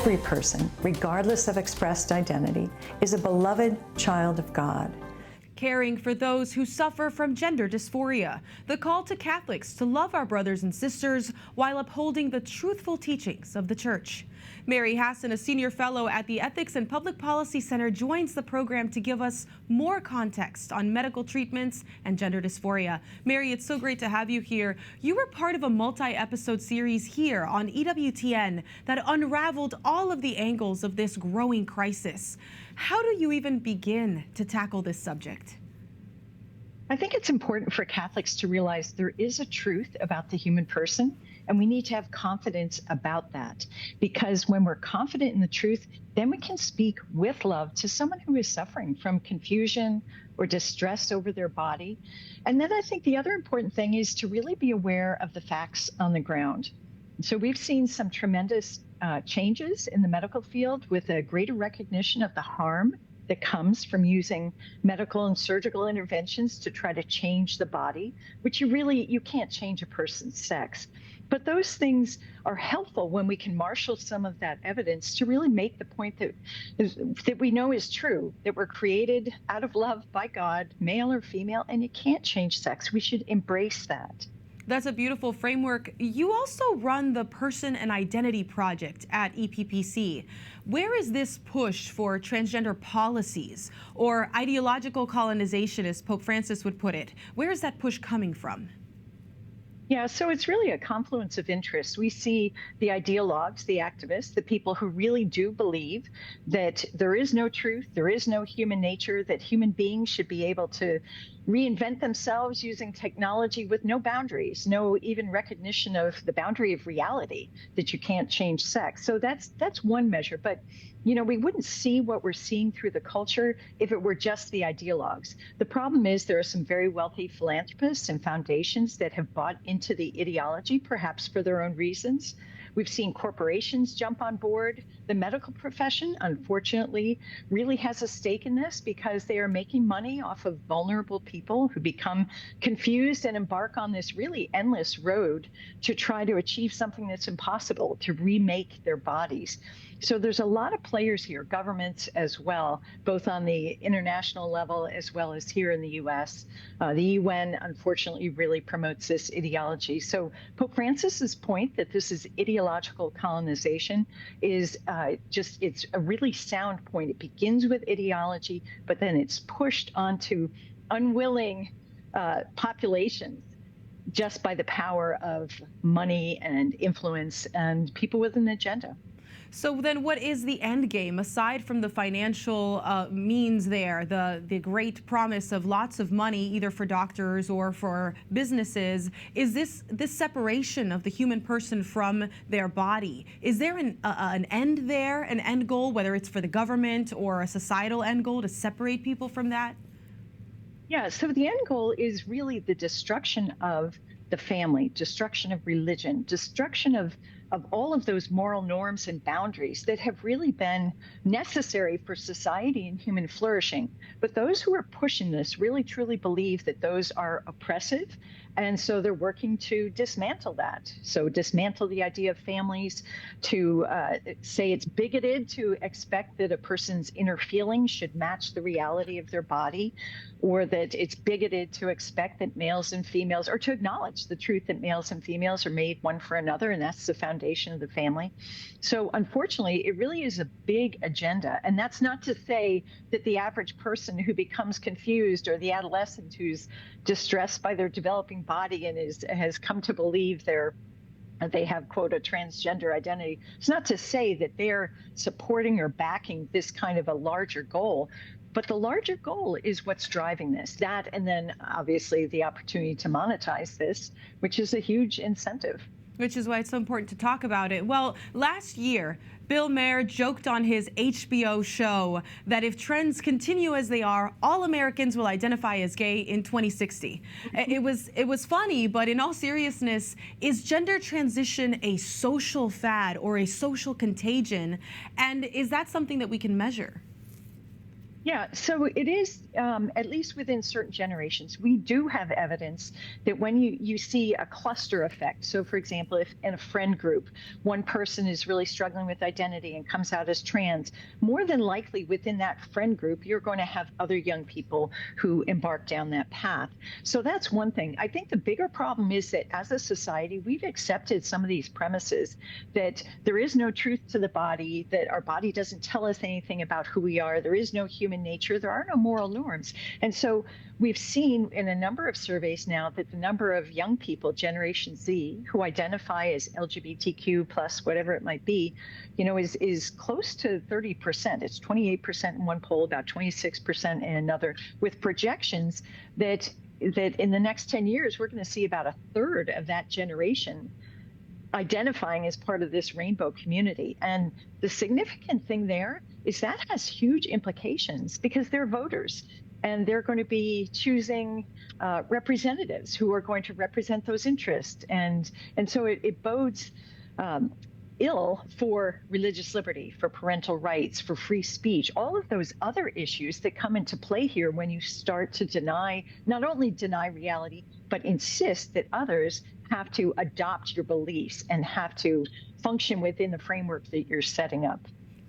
Every person, regardless of expressed identity, is a beloved child of God. Caring for those who suffer from gender dysphoria. The call to Catholics to love our brothers and sisters while upholding the truthful teachings of the Church. Mary Hasson, a senior fellow at the Ethics and Public Policy Center, joins the program to give us more context on medical treatments and gender dysphoria. Mary, it's so great to have you here. You were part of a multi-episode series here on EWTN that unraveled all of the angles of this growing crisis. How do you even begin to tackle this subject? I think it's important for Catholics to realize there is a truth about the human person, and we need to have confidence about that. Because when we're confident in the truth, then we can speak with love to someone who is suffering from confusion or distress over their body. And then I think the other important thing is to really be aware of the facts on the ground. So we've seen some tremendous changes in the medical field with a greater recognition of the harm that comes from using medical and surgical interventions to try to change the body, which you can't change a person's sex. But those things are helpful when we can marshal some of that evidence to really make the point that we know is true, that we're created out of love by God, male or female, and you can't change sex. We should embrace that. That's a beautiful framework. You also run the Person and Identity Project at EPPC. Where is this push for transgender policies or ideological colonization, as Pope Francis would put it? Where is that push coming from? Yeah, so it's really a confluence of interests. We see the ideologues, the activists, the people who really do believe that there is no truth, there is no human nature, that human beings should be able to reinvent themselves using technology with no boundaries, no even recognition of the boundary of reality, that you can't change sex. So that's one measure. But we wouldn't see what we're seeing through the culture if it were just the ideologues. The problem is there are some very wealthy philanthropists and foundations that have bought into the ideology, perhaps for their own reasons. We've seen corporations jump on board. The medical profession, unfortunately, really has a stake in this because they are making money off of vulnerable people who become confused and embark on this really endless road to try to achieve something that's impossible, to remake their bodies. So there's a lot of players here, governments as well, both on the international level as well as here in the U.S. The UN, unfortunately, really promotes this ideology. So Pope Francis's point that this is ideological colonization is it's a really sound point. It begins with ideology, but then it's pushed onto unwilling populations just by the power of money and influence and people with an agenda. So then what is the end game, aside from the financial means there, the great promise of lots of money, either for doctors or for businesses? Is this separation of the human person from their body? Is there an end there, an end goal, whether it's for the government or a societal end goal to separate people from that? Yeah, so the end goal is really the destruction of the family, destruction of religion, destruction of all of those moral norms and boundaries that have really been necessary for society and human flourishing. But those who are pushing this really truly believe that those are oppressive. And so they're working to dismantle that. So dismantle the idea of families, to say it's bigoted to expect that a person's inner feelings should match the reality of their body, or that it's bigoted to expect that males and females, or to acknowledge the truth that males and females are made one for another, and that's the foundation of the family. So unfortunately, it really is a big agenda. And that's not to say that the average person who becomes confused, or the adolescent who's distressed by their developing body and has come to believe they have, quote, a transgender identity. It's not to say that they're supporting or backing this kind of a larger goal, but the larger goal is what's driving this. That, and then obviously the opportunity to monetize this, which is a huge incentive. Which is why it's so important to talk about it. Well, last year, Bill Maher joked on his HBO show that if trends continue as they are, all Americans will identify as gay in 2060. It was funny, but in all seriousness, is gender transition a social fad or a social contagion? And is that something that we can measure? Yeah, so it is, at least within certain generations, we do have evidence that when you see a cluster effect, so for example, if in a friend group, one person is really struggling with identity and comes out as trans, more than likely within that friend group, you're going to have other young people who embark down that path. So that's one thing. I think the bigger problem is that as a society, we've accepted some of these premises that there is no truth to the body, that our body doesn't tell us anything about who we are, there is no human nature, there are no moral norms. And so we've seen in a number of surveys now that the number of young people, Generation Z, who identify as LGBTQ plus whatever it might be, is close to 30%. It's 28% in one poll, about 26% in another, with projections that in the next 10 years, we're going to see about a third of that generation identifying as part of this rainbow community. And the significant thing there is that has huge implications because they're voters and they're going to be choosing representatives who are going to represent those interests. And so it bodes ill for religious liberty, for parental rights, for free speech, all of those other issues that come into play here when you start to not only deny reality, but insist that others have to adopt your beliefs and have to function within the framework that you're setting up.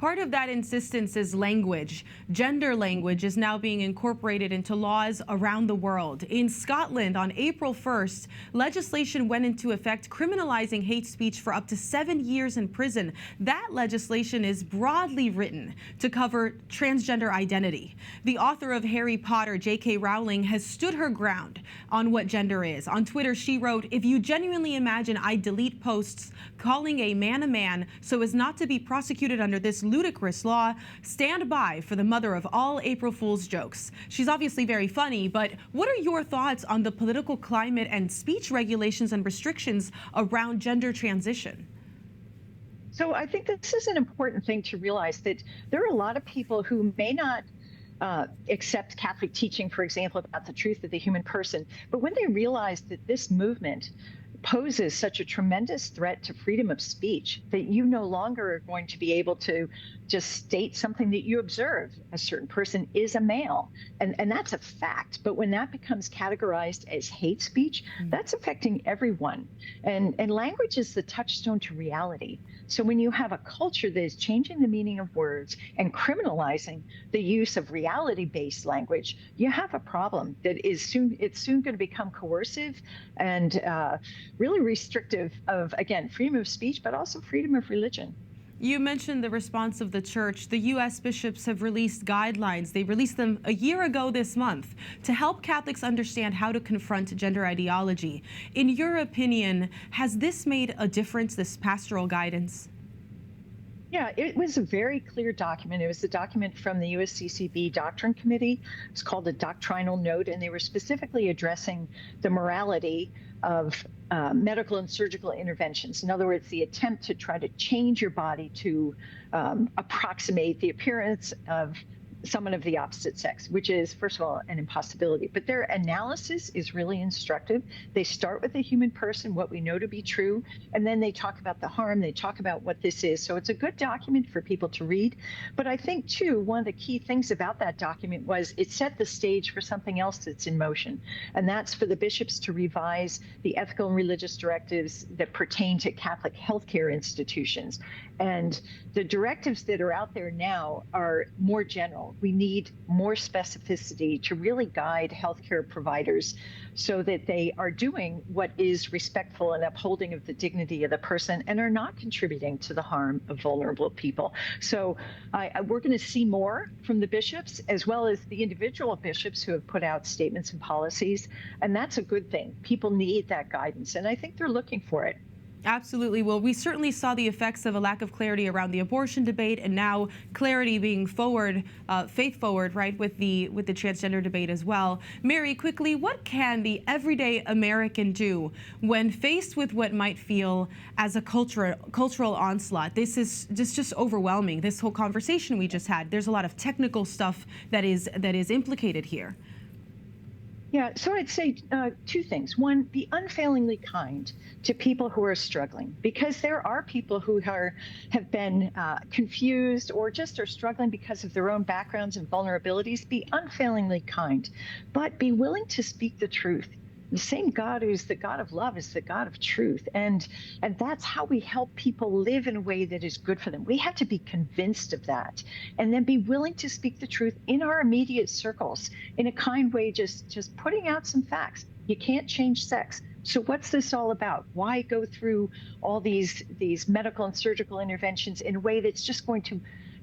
Part of that insistence is language. Gender language is now being incorporated into laws around the world. In Scotland, on April 1st, legislation went into effect criminalizing hate speech for up to 7 years in prison. That legislation is broadly written to cover transgender identity. The author of Harry Potter, J.K. Rowling, has stood her ground on what gender is. On Twitter, she wrote, "If you genuinely imagine I delete posts calling a man so as not to be prosecuted under this ludicrous law, stand by for the mother of all April Fool's jokes." She's obviously very funny, but what are your thoughts on the political climate and speech regulations and restrictions around gender transition? So I think this is an important thing to realize, that there are a lot of people who may not accept Catholic teaching, for example, about the truth of the human person, but when they realize that this movement poses such a tremendous threat to freedom of speech that you no longer are going to be able to just state something that you observe. A certain person is a male, and that's a fact. But when that becomes categorized as hate speech, that's affecting everyone. And language is the touchstone to reality. So when you have a culture that is changing the meaning of words and criminalizing the use of reality-based language, you have a problem that is soon going to become coercive and really restrictive of, again, freedom of speech, but also freedom of religion. You mentioned the response of the church. The U.S. bishops have released guidelines. They released them a year ago this month to help Catholics understand how to confront gender ideology. In your opinion, has this made a difference, this pastoral guidance? Yeah, it was a very clear document. It was a document from the USCCB Doctrine Committee. It's called a doctrinal note, and they were specifically addressing the morality of medical and surgical interventions. In other words, the attempt to try to change your body to approximate the appearance of someone of the opposite sex, which is, first of all, an impossibility. But their analysis is really instructive. They start with the human person, what we know to be true, and then they talk about the harm, they talk about what this is. So it's a good document for people to read. But I think, too, one of the key things about that document was it set the stage for something else that's in motion, and that's for the bishops to revise the ethical and religious directives that pertain to Catholic healthcare institutions. And the directives that are out there now are more general. We need more specificity to really guide healthcare providers so that they are doing what is respectful and upholding of the dignity of the person and are not contributing to the harm of vulnerable people. So we're going to see more from the bishops as well as the individual bishops who have put out statements and policies. And that's a good thing. People need that guidance, and I think they're looking for it. Absolutely. Well, we certainly saw the effects of a lack of clarity around the abortion debate, and now clarity being forward, faith forward, right, with the transgender debate as well. Mary, quickly, what can the everyday American do when faced with what might feel as a cultural onslaught? This is just overwhelming. This whole conversation we just had. There's a lot of technical stuff that is implicated here. Yeah, so I'd say two things. One, be unfailingly kind to people who are struggling, because there are people who have been confused or just are struggling because of their own backgrounds and vulnerabilities. Be unfailingly kind, but be willing to speak the truth. The same God who's the God of love is the God of truth. And that's how we help people live in a way that is good for them. We have to be convinced of that and then be willing to speak the truth in our immediate circles in a kind way, just putting out some facts. You can't change sex. So what's this all about? Why go through all these medical and surgical interventions in a way that's just going to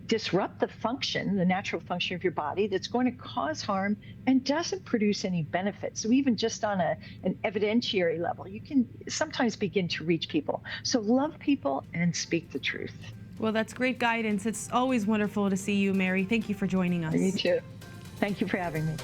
disrupt the function, the natural function of your body, that's going to cause harm and doesn't produce any benefit? So even just on an evidentiary level, you can sometimes begin to reach people. So love people and speak the truth. Well, that's great guidance. It's always wonderful to see you, Mary. Thank you for joining us. You too. Thank you for having me.